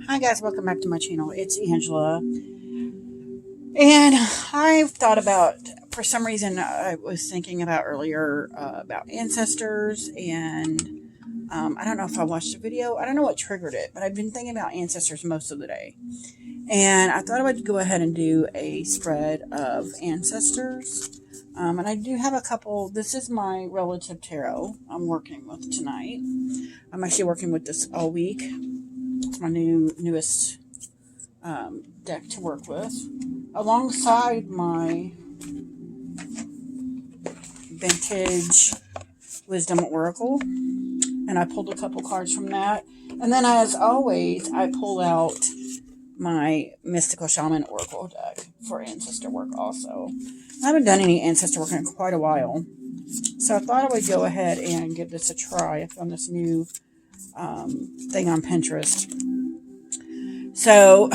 Hi guys, welcome back to my channel. It's Angela, and I've thought about, for some reason, I was thinking about earlier about ancestors, and I don't know if I watched the video. I don't know what triggered it, but I've been thinking about ancestors most of the day, and I thought I would go ahead and do a spread of ancestors. And I do have a couple. This is my relative tarot I'm working with tonight. I'm actually working with this all week. It's my newest deck to work with, alongside my vintage wisdom oracle, and I pulled a couple cards from that. And then, as always, I pull out my mystical shaman oracle deck for ancestor work. Also, I haven't done any ancestor work in quite a while, so I thought I would go ahead and give this a try. I found this new thing on Pinterest. So,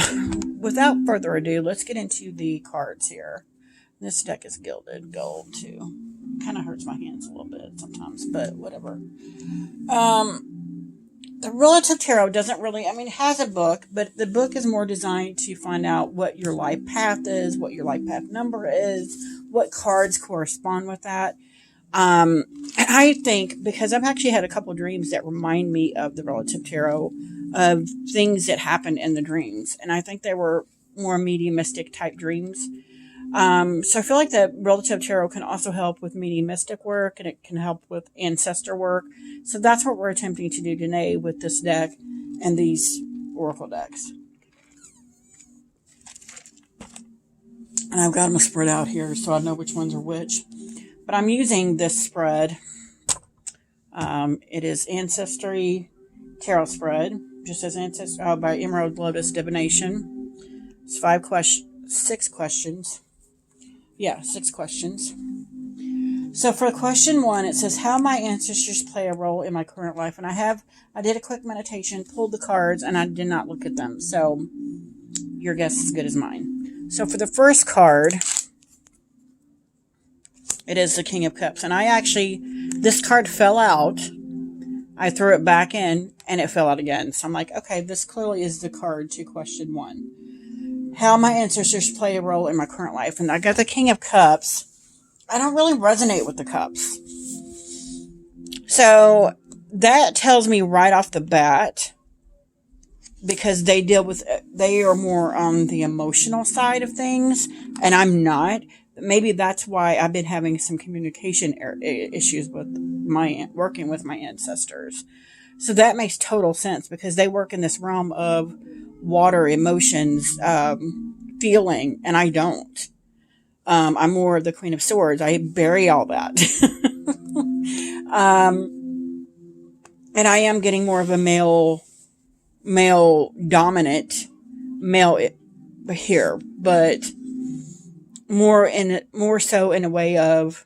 without further ado, let's get into the cards here. This deck is gilded gold too. Kind of hurts my hands a little bit sometimes, but whatever. The Relative Tarot doesn't really, it has a book, but the book is more designed to find out what your life path is, what your life path number is, what cards correspond with that. And I think, because I've actually had a couple dreams that remind me of the Relative Tarot, of things that happened in the dreams. And I think they were more mediumistic type dreams. So I feel like the Relative Tarot can also help with mediumistic work, and it can help with ancestor work. So that's what we're attempting to do today with this deck and these oracle decks. And I've got them spread out here so I know which ones are which. But I'm using this spread. It is Ancestry Tarot Spread. Just as Ancestry by Emerald Lotus Divination. It's 6 questions. Yeah, 6 questions. So for question 1, it says, how my ancestors play a role in my current life. And I did a quick meditation, pulled the cards, and I did not look at them. So your guess is as good as mine. So for the first card, it is the King of Cups. And this card fell out. I threw it back in, and it fell out again. So I'm like, okay, this clearly is the card to question 1. How my ancestors play a role in my current life. And I got the King of Cups. I don't really resonate with the cups. So that tells me right off the bat, because they are more on the emotional side of things, and I'm not. Maybe that's why I've been having some communication issues with working with my ancestors. So that makes total sense, because they work in this realm of water, emotions, feeling, and I don't. I'm more of the Queen of Swords. I bury all that. And I am getting more of a male dominant male here, but more so in a way of,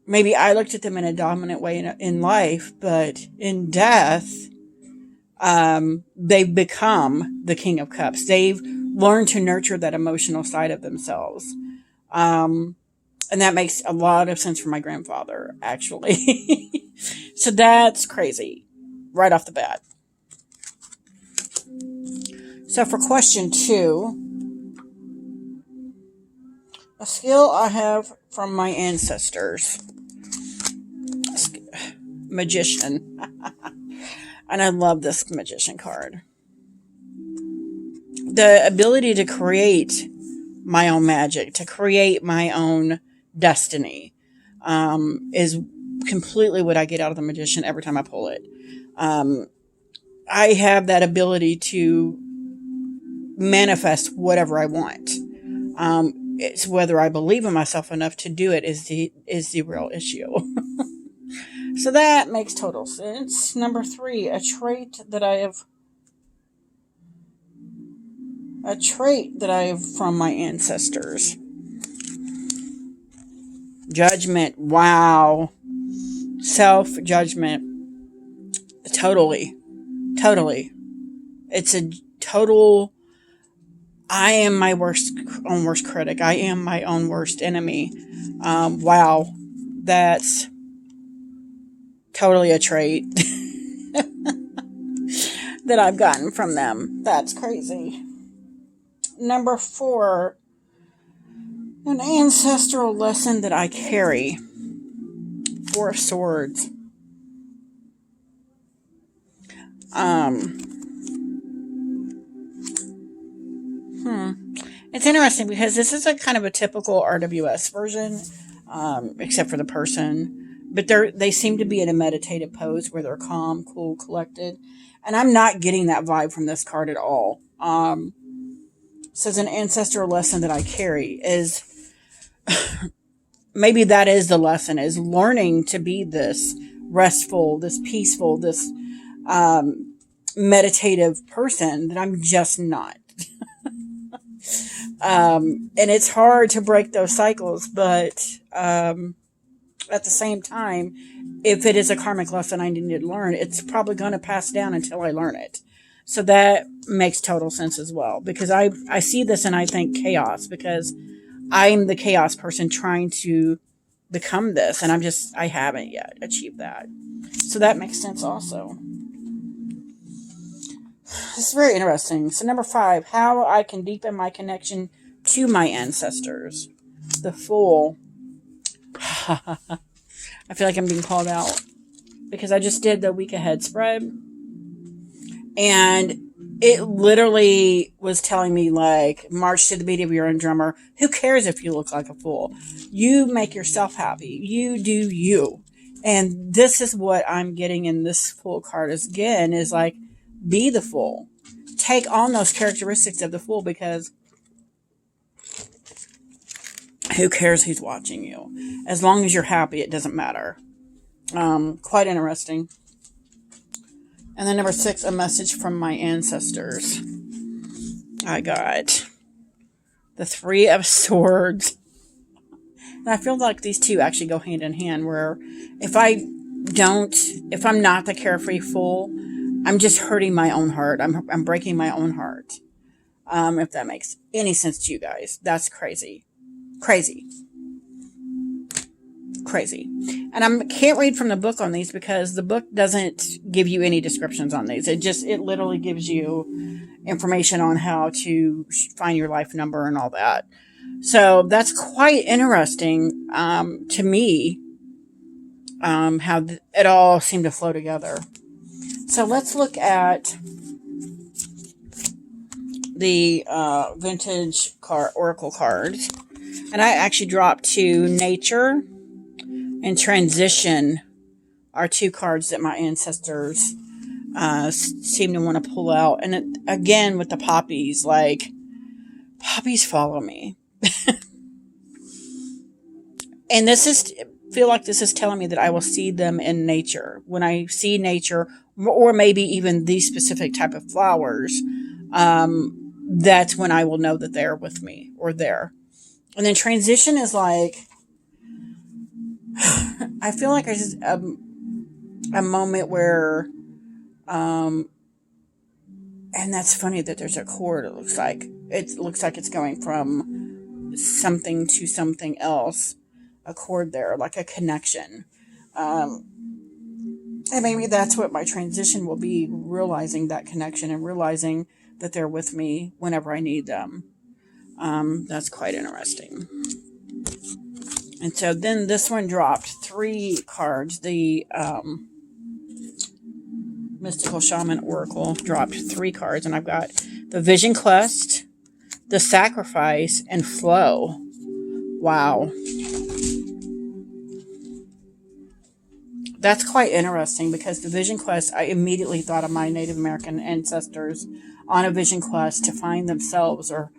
maybe I looked at them in a dominant way in life, but in death, they've become the King of Cups. They've learned to nurture that emotional side of themselves. And that makes a lot of sense for my grandfather, actually. So that's crazy, right off the bat. So for question 2, a skill I have from my ancestors. Magician. And I love this Magician card. The ability to create my own magic, to create my own destiny, is completely what I get out of the Magician every time I pull it. I have that ability to manifest whatever I want. It's whether I believe in myself enough to do it is the real issue. So that makes total sense. Number 3, a trait that I have from my ancestors. Judgment. Wow. Self-judgment. Totally. It's a total, I am my own worst critic. I am my own worst enemy. Wow. That's totally a trait. that I've gotten from them. That's crazy. Number 4, an ancestral lesson that I carry. 4 of Swords. It's interesting because this is a kind of a typical RWS version, except for the person. But they seem to be in a meditative pose where they're calm, cool, collected. And I'm not getting that vibe from this card at all. Says an ancestral lesson that I carry is maybe that is the lesson, is learning to be this restful, this peaceful, this meditative person that I'm just not. And it's hard to break those cycles, but at the same time, if it is a karmic lesson I need to learn, it's probably going to pass down until I learn it. So that makes total sense as well, because I see this and I think chaos, because I'm the chaos person trying to become this, and I haven't yet achieved that. So that makes sense also. It's very interesting. So number 5, how I can deepen my connection to my ancestors. The Fool. I feel like I'm being called out because I just did the week ahead spread, and it literally was telling me, like, march to the beat of your own drummer. Who cares if you look like a fool? You make yourself happy. You do you. And this is what I'm getting in this Fool card is like, be the fool. Take on those characteristics of the fool, because who cares who's watching you? As long as you're happy, it doesn't matter. Quite interesting. And then number 6, a message from my ancestors. I got the 3 of Swords. And I feel like these two actually go hand in hand, where if I'm not the carefree fool, I'm just hurting my own heart. I'm breaking my own heart. If that makes any sense to you guys. That's crazy. Crazy. And I can't read from the book on these because the book doesn't give you any descriptions on these. It literally gives you information on how to find your life number and all that. So that's quite interesting to me, how it all seemed to flow together. So let's look at the vintage oracle cards. And I actually dropped to Nature and Transition are 2 cards that my ancestors seem to want to pull out. And again, with the poppies, like, poppies follow me. And feel like this is telling me that I will see them in nature. When I see nature, or maybe even these specific type of flowers, that's when I will know that they're with me or there. And then Transition is like, I feel like it's just a moment where, and that's funny that there's a cord. It looks like it's going from something to something else. A cord there, like a connection. And maybe that's what my transition will be, realizing that connection and realizing that they're with me whenever I need them. That's quite interesting. And so then this one dropped 3 cards. The Mystical Shaman Oracle dropped 3 cards, and I've got the Vision Quest, the Sacrifice, and Flow. Wow. That's quite interesting, because the Vision Quest, I immediately thought of my Native American ancestors on a vision quest to find themselves or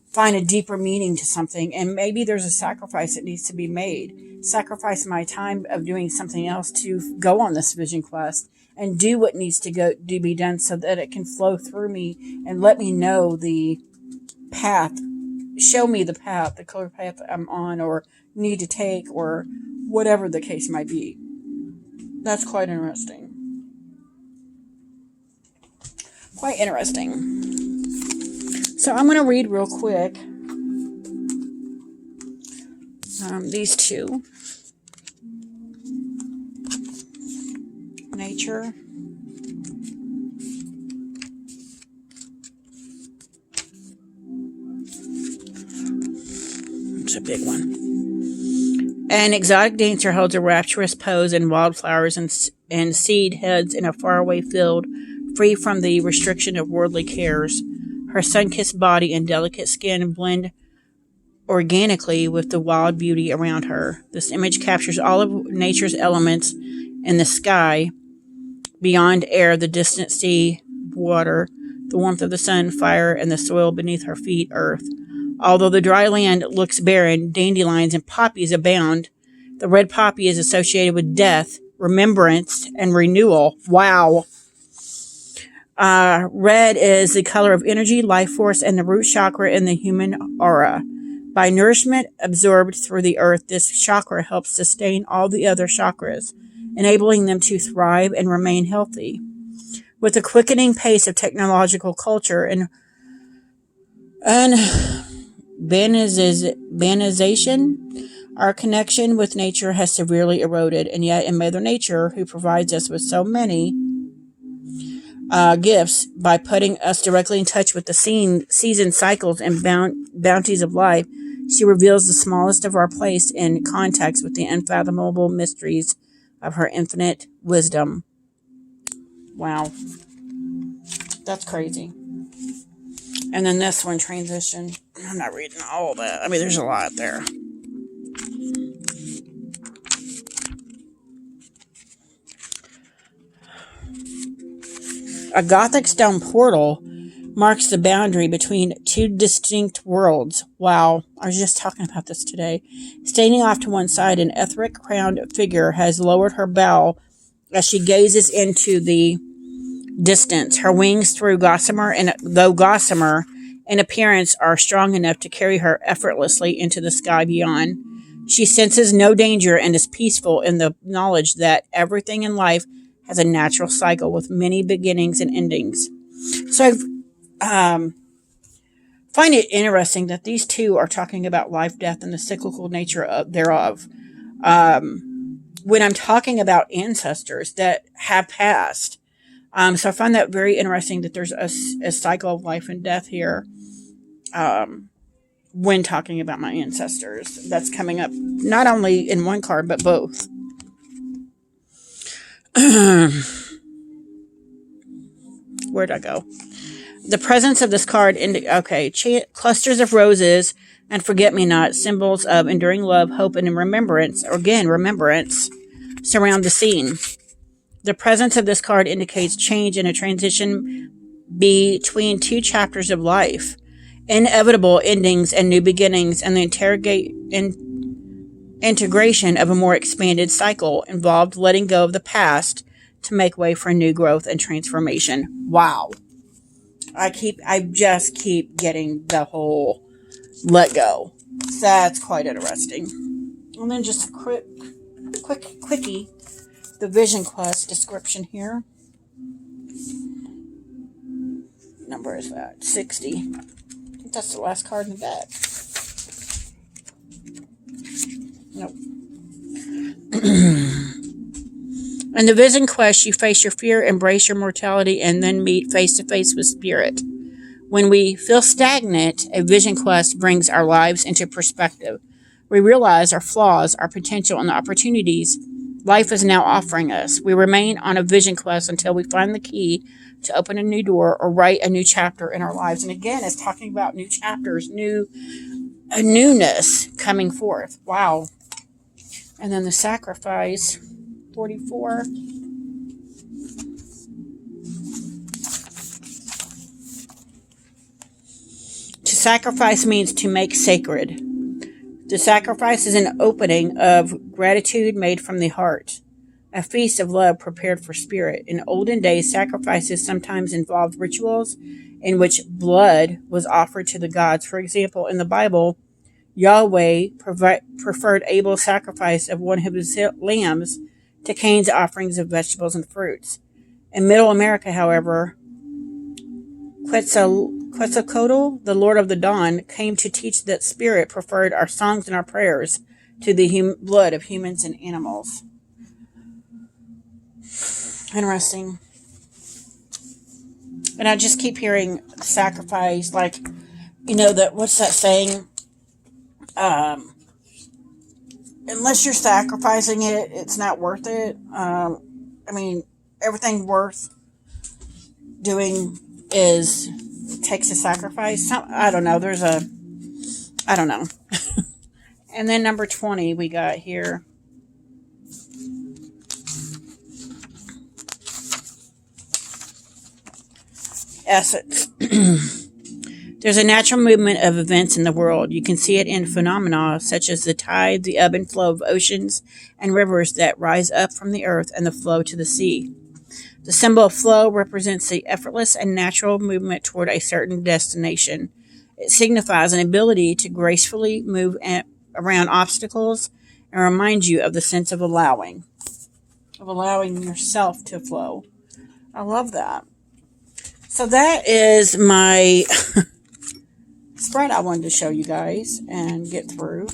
find a deeper meaning to something. And maybe there's a sacrifice that needs to be made. Sacrifice my time of doing something else to go on this vision quest and do what needs to be done so that it can flow through me and let me know the path, show me the path, the color path I'm on or need to take, or whatever the case might be. That's quite interesting. Quite interesting. So I'm going to read real quick these 2. Nature there's a big one. An exotic dancer holds a rapturous pose in wildflowers and seed heads in a faraway field, free from the restriction of worldly cares. Her sun-kissed body and delicate skin blend organically with the wild beauty around her. This image captures all of nature's elements in the sky, beyond air, the distant sea, water, the warmth of the sun, fire, and the soil beneath her feet, earth. Although the dry land looks barren, dandelions and poppies abound. The red poppy is associated with death, remembrance, and renewal. Wow. Red is the color of energy, life force, and the root chakra in the human aura. By nourishment absorbed through the earth, this chakra helps sustain all the other chakras, enabling them to thrive and remain healthy. With the quickening pace of technological culture and urbanization, our connection with nature has severely eroded, and yet in Mother Nature, who provides us with so many gifts by putting us directly in touch with the season cycles and bounties of life, she reveals the smallest of our place in contact with the unfathomable mysteries of her infinite wisdom. Wow. That's crazy. And then this one, transition. I'm not reading all of that. I mean, there's a lot there. A Gothic stone portal marks the boundary between two distinct worlds. Wow, I was just talking about this today. Standing off to one side, an etheric crowned figure has lowered her bow as she gazes into the distance. Her wings, though gossamer in appearance, are strong enough to carry her effortlessly into the sky beyond. She senses no danger and is peaceful in the knowledge that everything in life has a natural cycle with many beginnings and endings. So I find it interesting that these two are talking about life, death, and the cyclical nature thereof. When I'm talking about ancestors that have passed. So I find that very interesting that there's a cycle of life and death here when talking about my ancestors. That's coming up not only in one card, but both. Where'd I go? The presence of this card, clusters of roses and forget-me-not, symbols of enduring love, hope, and remembrance, or again, remembrance, surround the scene. The presence of this card indicates change and a transition between two chapters of life, inevitable endings and new beginnings, and the integration of a more expanded cycle involved letting go of the past to make way for new growth and transformation. Wow. I just keep getting the whole let go. That's quite interesting. And then just a quickie, the Vision Quest description here. Number is that? 60. I think that's the last card in the deck. Nope. In the Vision Quest, you face your fear, embrace your mortality, and then meet face to face with spirit. When we feel stagnant, a Vision Quest brings our lives into perspective. We realize our flaws, our potential, and the opportunities life is now offering us. We remain on a Vision Quest until we find the key to open a new door or write a new chapter in our lives. And again, it's talking about new chapters, a newness coming forth. Wow. And then the Sacrifice, 44. To sacrifice means to make sacred. The sacrifice is an opening of gratitude made from the heart, a feast of love prepared for spirit. In olden days, sacrifices sometimes involved rituals in which blood was offered to the gods. For example, in the Bible, Yahweh preferred Abel's sacrifice of one of his lambs to Cain's offerings of vegetables and fruits. In Middle America, however, Quetzalcoatl, the Lord of the Dawn, came to teach that spirit preferred our songs and our prayers to the blood of humans and animals. Interesting. And I just keep hearing sacrifice, what's that saying? Um, unless you're sacrificing it, it's not worth it. I mean, everything worth doing is takes a sacrifice. I don't know. I don't know. And then number 20 we got here. Essence. There's a natural movement of events in the world. You can see it in phenomena such as the tide, the ebb and flow of oceans and rivers that rise up from the earth and the flow to the sea. The symbol of flow represents the effortless and natural movement toward a certain destination. It signifies an ability to gracefully move around obstacles and reminds you of the sense of allowing yourself to flow. I love that. So that is my spread I wanted to show you guys and get through.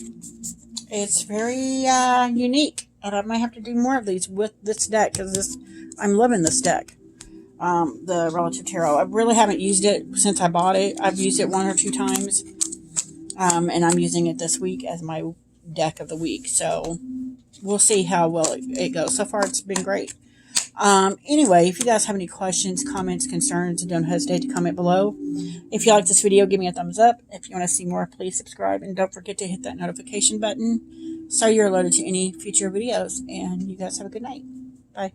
It's very unique, and I might have to do more of these with this deck because I'm loving this deck. The Relative Tarot. I really haven't used it since I bought it. I've used it 1 or 2 times, and I'm using it this week as my deck of the week. So we'll see how well it goes. So far, it's been great. Anyway, if you guys have any questions, comments, concerns, don't hesitate to comment below. If you like this video, give me a thumbs up. If you want to see more, please subscribe. And don't forget to hit that notification button so you're alerted to any future videos. And you guys have a good night. Bye.